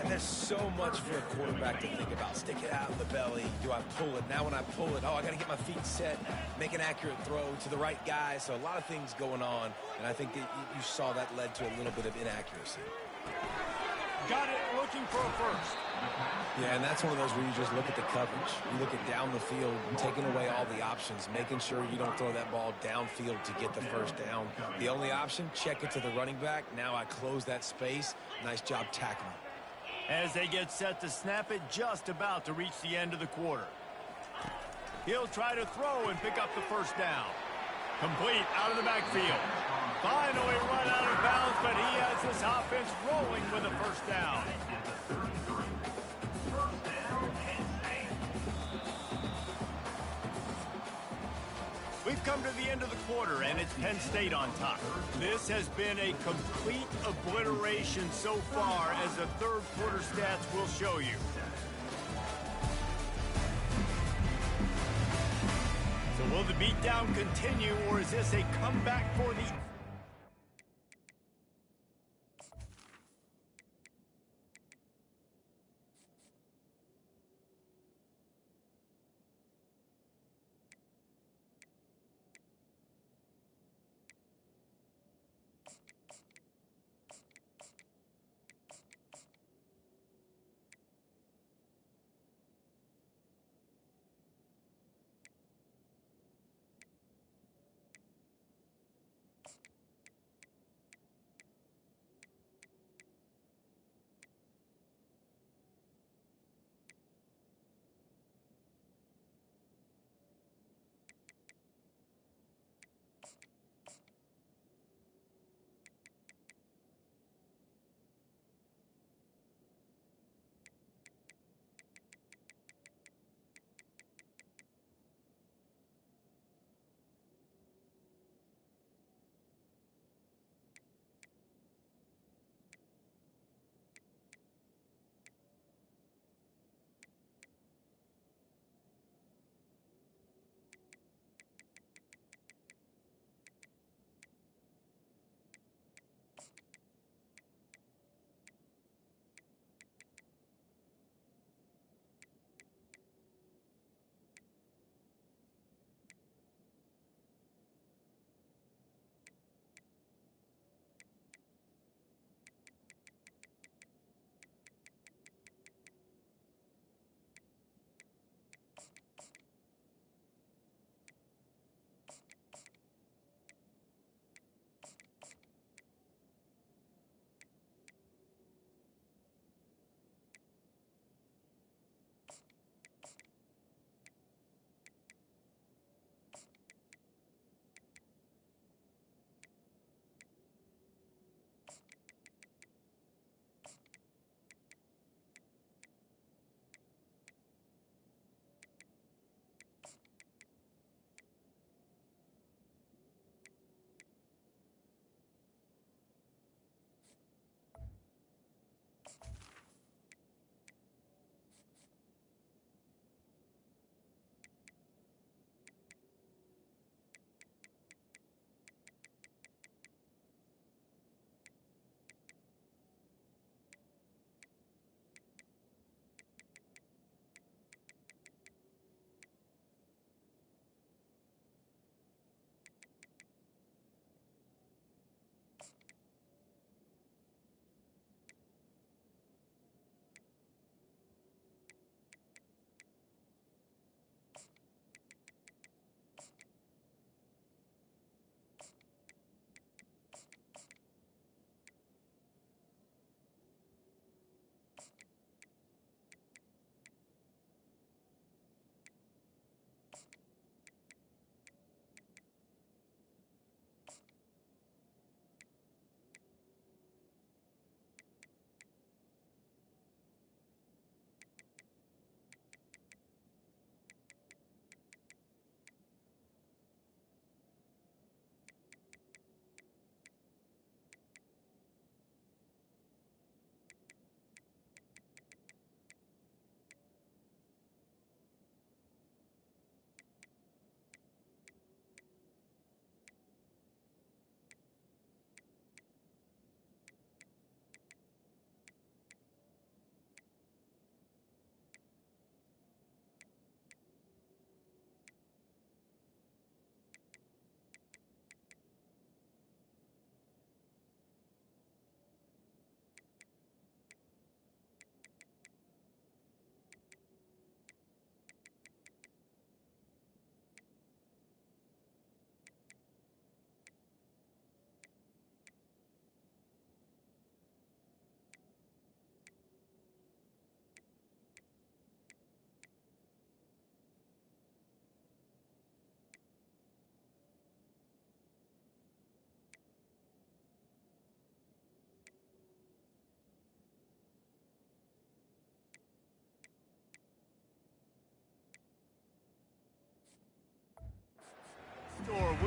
And there's so much for a quarterback to think about. Stick it out in the belly. Do I pull it? Now when I pull it, oh, I got to get my feet set, make an accurate throw to the right guy. So a lot of things going on, and I think that you saw that led to a little bit of inaccuracy. Got it, looking for a 1st. Yeah, and that's one of those where you just look at the coverage. You look at down the field, taking away all the options, making sure you don't throw that ball downfield to get the 1st down. The only option, check it to the running back. Now I close that space. Nice job tackling. As they get set to snap it, just about to reach the end of the quarter. He'll try to throw and pick up the 1st down. Complete out of the backfield. Finally run out of bounds, but he has this offense rolling with a first down. We've come to the end of the quarter, and it's Penn State on top. This has been a complete obliteration so far, as the third quarter stats will show you. So will the beatdown continue, or is this a comeback for the...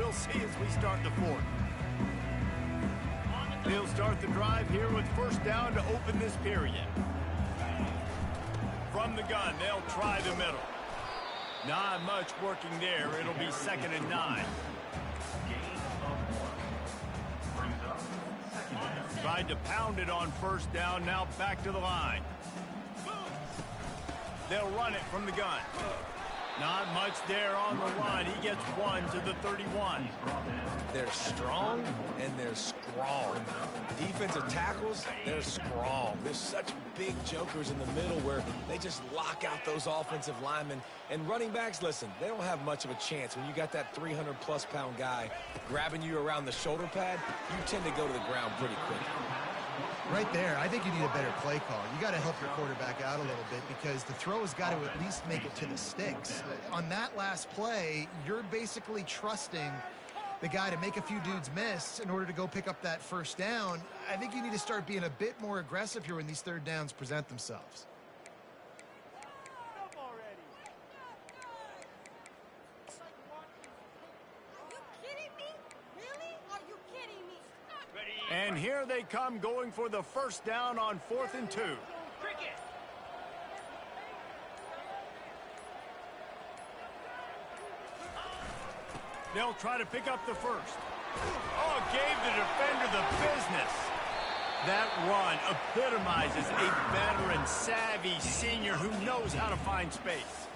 We'll see as we start the fourth. They'll start the drive here with first down to open this period. From the gun, they'll try the middle. Not much working there. It'll be 2nd and 9. Tried to pound it on first down, now back to the line. They'll run it from the gun. Not much there on the run. He gets 1 to the 31. They're strong and they're strong. Defensive tackles, they're strong. There's such big jokers in the middle where they just lock out those offensive linemen. And running backs, listen, they don't have much of a chance. When you got that 300-plus pound guy grabbing you around the shoulder pad, you tend to go to the ground pretty quick. Right there, I think you need a better play call. You got to help your quarterback out a little bit because the throw has got to at least make it to the sticks. On that last play, you're basically trusting the guy to make a few dudes miss in order to go pick up that first down. I think you need to start being a bit more aggressive here when these third downs present themselves. And here they come going for the first down on 4th and 2. They'll try to pick up the first. Oh, gave the defender the business. That run epitomizes a veteran, savvy senior who knows how to find space.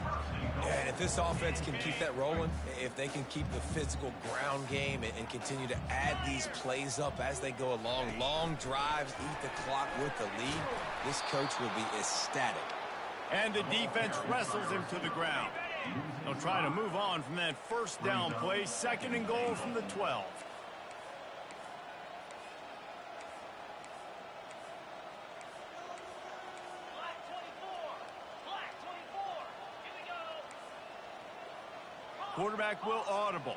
And if this offense can keep that rolling, if they can keep the physical ground game and continue to add these plays up as they go along, long drives, eat the clock with the lead, this coach will be ecstatic. And the defense wrestles him to the ground. They'll try to move on from that first down play, 2nd and goal from the 12. Quarterback will audible.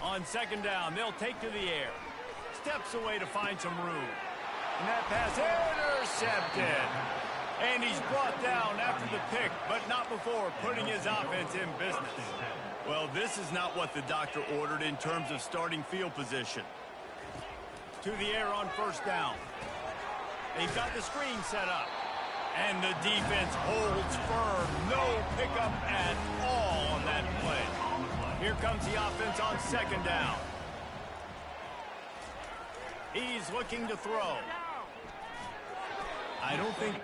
On 2nd down, they'll take to the air. Steps away to find some room. And that pass intercepted. And he's brought down after the pick, but not before putting his offense in business. Well, this is not what the doctor ordered in terms of starting field position. To the air on first down. They've got the screen set up. And the defense holds firm. No pickup at all on that play. Here comes the offense on 2nd down. He's looking to throw. I don't think...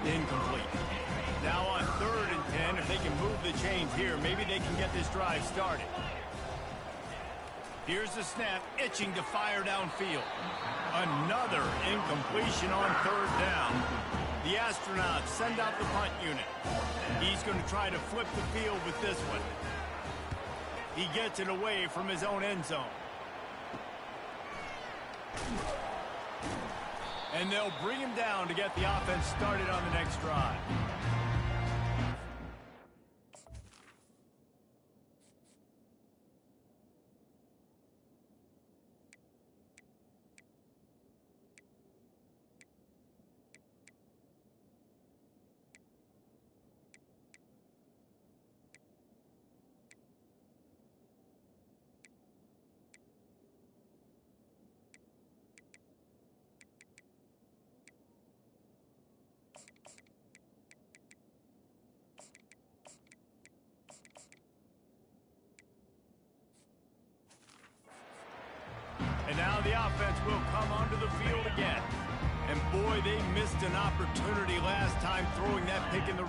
Incomplete. Now on 3rd and 10, if they can move the chains here, maybe they can get this drive started. Here's the snap, itching to fire downfield. Another incompletion on 3rd down. The astronauts send out the punt unit. He's going to try to flip the field with this one. He gets it away from his own end zone. And they'll bring him down to get the offense started on the next drive. And now the offense will come onto the field again. And boy, they missed an opportunity last time throwing that pick in the...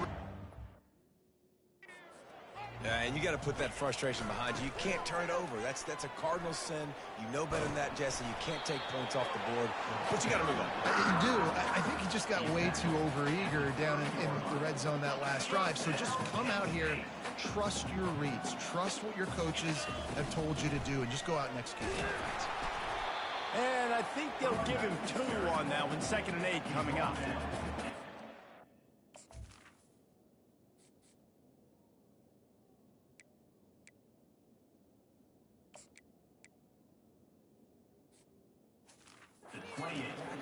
And you got to put that frustration behind you. You can't turn it over. That's a cardinal sin. You know better than that, Jesse. You can't take points off the board. But you got to move on. You do. I think he just got way too overeager down in the red zone that last drive. So just come out here, trust your reads, trust what your coaches have told you to do, and just go out and execute. And I think they'll give him 2 on that one. 2nd and 8 coming up.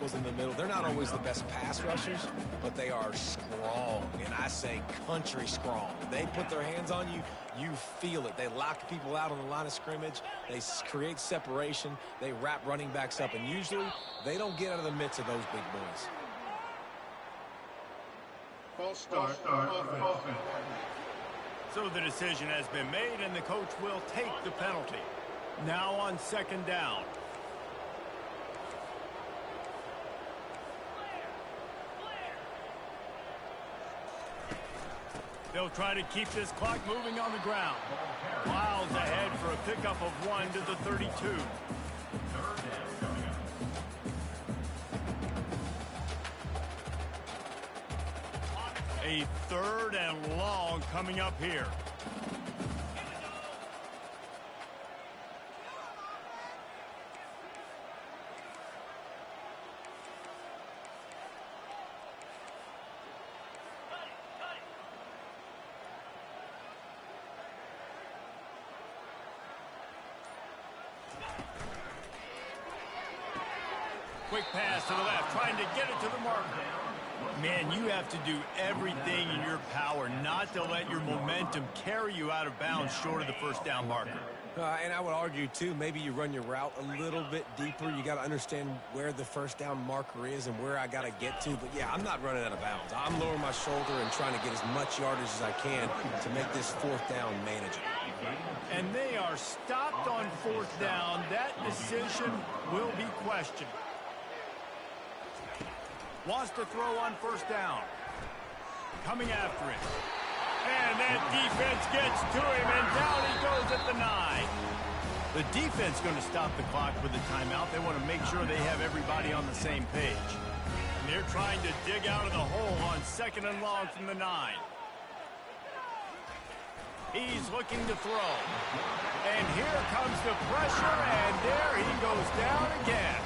Tackles in the middle. They're not always the best pass rushers, but they are strong, and I say country strong. They put their hands on you, you feel it. They lock people out on the line of scrimmage. They create separation. They wrap running backs up, and usually they don't get out of the midst of those big boys. False start. Offense. So the decision has been made, and the coach will take the penalty. Now on 2nd down. They'll try to keep this clock moving on the ground. Miles ahead for a pickup of 1 to the 32. A 3rd and long coming up here. Quick pass to the left, trying to get it to the marker. Man, you have to do everything in your power not to let your momentum carry you out of bounds short of the 1st down marker. And I would argue, too, maybe you run your route a little bit deeper. You got to understand where the 1st down marker is and where I got to get to. But, yeah, I'm not running out of bounds. I'm lowering my shoulder and trying to get as much yardage as I can to make this 4th down manageable. And they are stopped on 4th down. That decision will be questioned. Wants to throw on 1st down. Coming after it. And that defense gets to him, and down he goes at the 9. The defense going to stop the clock with a timeout. They want to make sure they have everybody on the same page. And they're trying to dig out of the hole on 2nd and long from the 9. He's looking to throw. And here comes the pressure, and there he goes down again.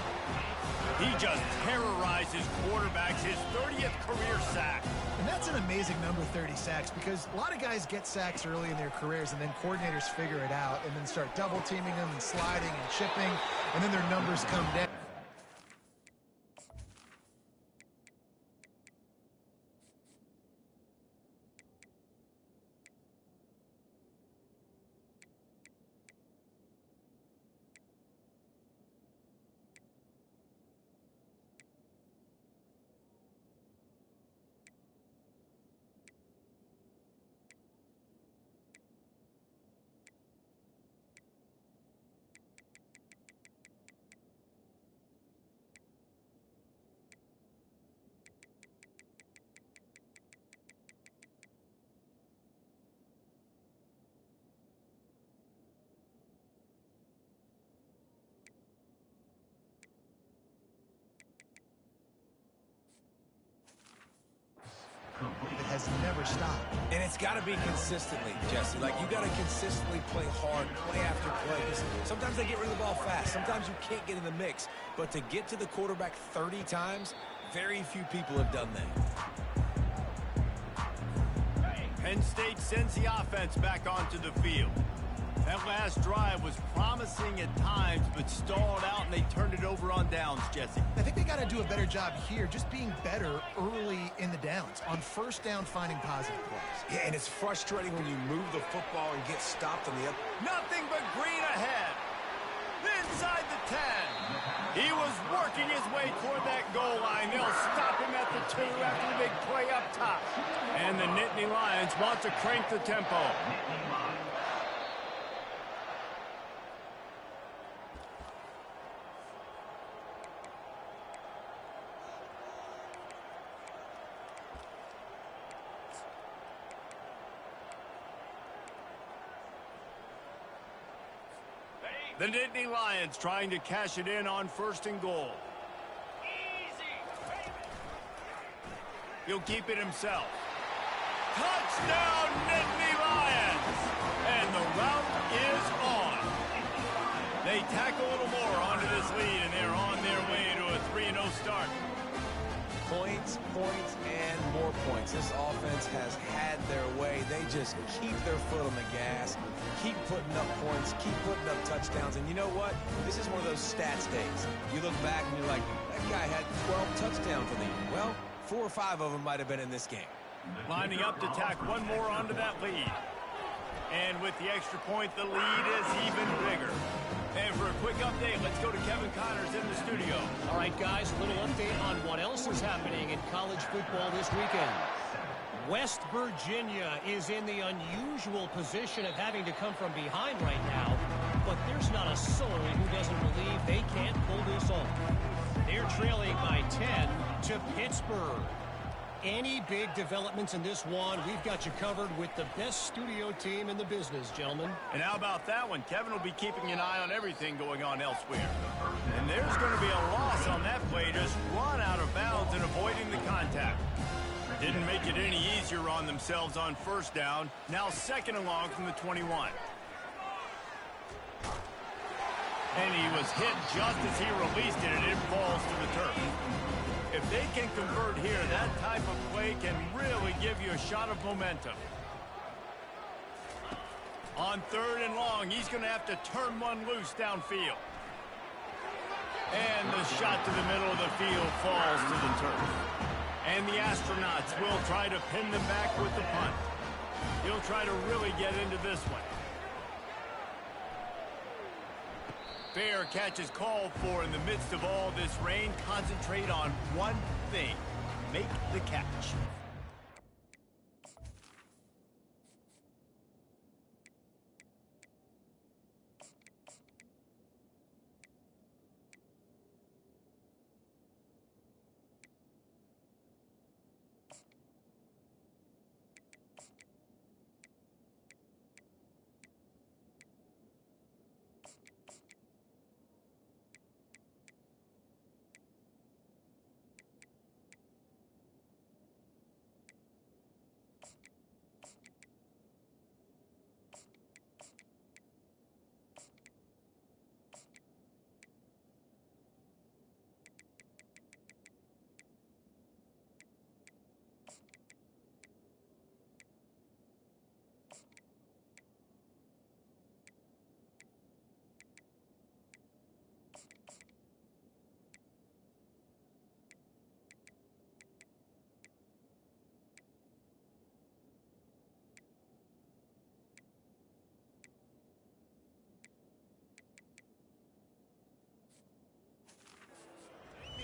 He just terrorizes quarterbacks, his 30th career sack. And that's an amazing number, 30 sacks, because a lot of guys get sacks early in their careers, and then coordinators figure it out and then start double-teaming them and sliding and chipping, and then their numbers come down. never stop. And it's got to be consistently, Jesse. Like, you got to consistently play hard, play after play. Sometimes they get rid of the ball fast. Sometimes you can't get in the mix. But to get to the quarterback 30 times, very few people have done that. Penn State sends the offense back onto the field. That last drive was promising at times, but stalled out, and they turned it over on downs, Jesse. I think they got to do a better job here, just being better early in the downs, on first down finding positive plays. Yeah, and it's frustrating when you move the football and get stopped on the other. Nothing but green ahead. Inside the 10. He was working his way toward that goal line. They'll stop him at the 2 after the big play up top. And the Nittany Lions want to crank the tempo. The Nittany Lions trying to cash it in on 1st and goal. He'll keep it himself. Touchdown, Nittany Lions! And the route is on. They tack a little more onto this lead, and they're on their way to a 3-0 start. Points, points, and more points. This offense has had their way. They just keep their foot on the gas, keep putting up points, keep putting up touchdowns. And you know what? This is one of those stats days. You look back and you're like, that guy had 12 touchdowns in the year. Well, 4 or 5 of them might have been in this game. Lining up to tack one more onto that lead. And with the extra point, the lead is even bigger. And for a quick update, let's go to Kevin Connors in the studio. All right, guys, a little update on what else is happening in college football this weekend. West Virginia is in the unusual position of having to come from behind right now, but there's not a soul who doesn't believe they can't pull this off. They're trailing by 10 to Pittsburgh. Any big developments in this one, we've got you covered with the best studio team in the business, gentlemen. And how about that one? Kevin will be keeping an eye on everything going on elsewhere. And there's going to be a loss on that play, just run out of bounds and avoiding the contact. Didn't make it any easier on themselves on 1st down. Now 2nd and long from the 21. And he was hit just as he released it, and it falls to the turf. If they can convert here, that type of play can really give you a shot of momentum. On 3rd and long, he's going to have to turn one loose downfield. And the shot to the middle of the field falls to the turf. And the Astronauts will try to pin them back with the punt. He'll try to really get into this one. Fair catch is called for in the midst of all this rain. Concentrate on one thing. Make the catch.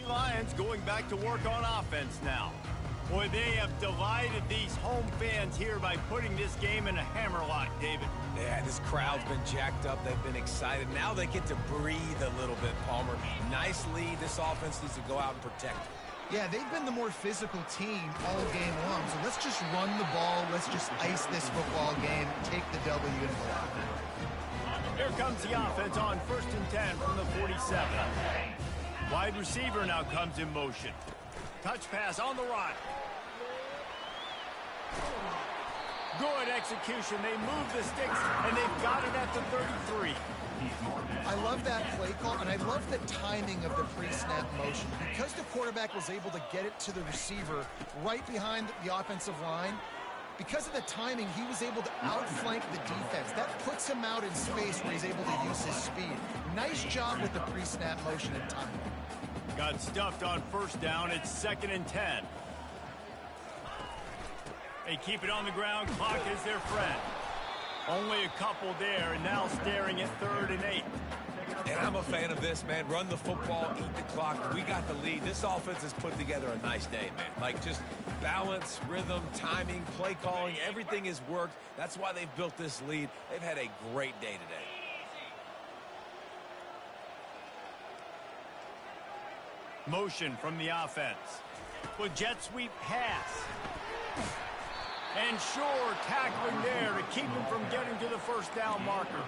Lions going back to work on offense now. Boy, they have delighted these home fans here by putting this game in a hammerlock, David. Yeah, this crowd's been jacked up. They've been excited. Now they get to breathe a little bit, Palmer. Nice lead. This offense needs to go out and protect it. Yeah, they've been the more physical team all game long, so let's just run the ball. Let's just ice this football game, take the W and go out. Here comes the offense on 1st and 10 from the 47. Wide receiver now comes in motion. Touch pass on the run. Good execution. They move the sticks, and they've got it at the 33. I love that play call, and I love the timing of the pre-snap motion. Because the quarterback was able to get it to the receiver right behind the offensive line, because of the timing, he was able to outflank the defense. That puts him out in space where he's able to use his speed. Nice job with the pre-snap motion and timing. Got stuffed on first down. It's 2nd and 10. They keep it on the ground. Clock is their friend. Only a couple there, and now staring at 3rd and 8. And I'm a fan of this, man. Run the football, eat the clock. We got the lead. This offense has put together a nice day, man. Like, just balance, rhythm, timing, play calling, everything has worked. That's why they've built this lead. They've had a great day today. Motion from the offense. With jet sweep pass. And sure, tackling there to keep him from getting to the first down marker.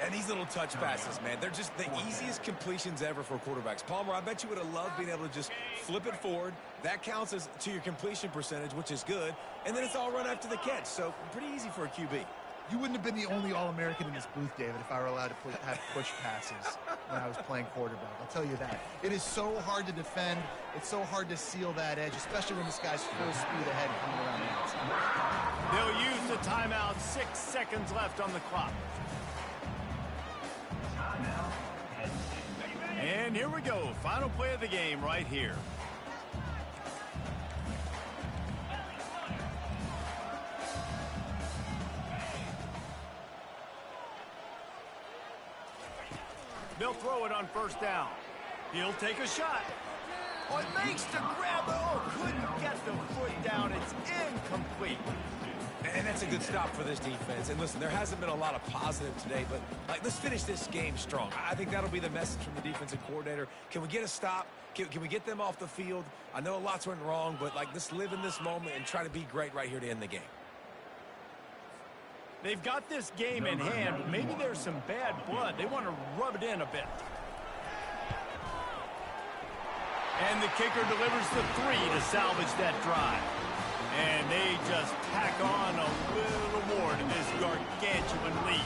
And these little touch passes, man, they're just the easiest completions ever for quarterbacks. Palmer, I bet you would have loved being able to just flip it forward. That counts as to your completion percentage, which is good. And then it's all run after the catch, so pretty easy for a QB. You wouldn't have been the only All-American in this booth, David, if I were allowed to have push passes when I was playing quarterback. I'll tell you that. It is so hard to defend. It's so hard to seal that edge, especially when this guy's full speed ahead coming around the outside. They'll use the timeout. 6 seconds left on the clock. And here we go. Final play of the game right here. They'll throw it on first down. He'll take a shot. Oh, it makes the grab. Oh, couldn't get the foot down. It's incomplete. And that's a good stop for this defense. And listen, there hasn't been a lot of positive today, but let's finish this game strong. I think that'll be the message from the defensive coordinator. Can we get a stop? Can we get them off the field? I know lots went wrong, but let's live in this moment and try to be great right here to end the game. They've got this game in hand, but maybe there's some bad blood. They want to rub it in a bit. And the kicker delivers the 3 to salvage that drive. And they just tack on a little more to this gargantuan lead.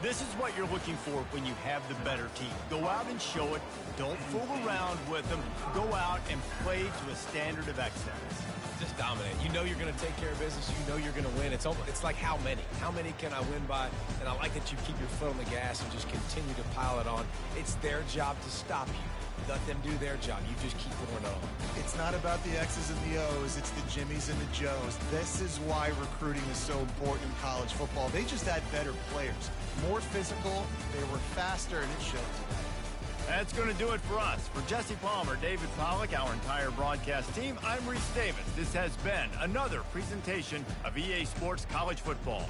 This is what you're looking for when you have the better team. Go out and show it. Don't fool around with them. Go out and play to a standard of excellence. Just dominate. You know you're going to take care of business. You know you're going to win. It's like how many? How many can I win by? And I like that you keep your foot on the gas and just continue to pile it on. It's their job to stop you. Let them do their job. You just keep pouring it on. It's not about the X's and the O's. It's the Jimmies and the Joes. This is why recruiting is so important in college football. They just had better players. More physical. They were faster, and it showed today. That's going to do it for us. For Jesse Palmer, David Pollack, our entire broadcast team, I'm Reese Davis. This has been another presentation of EA Sports College Football.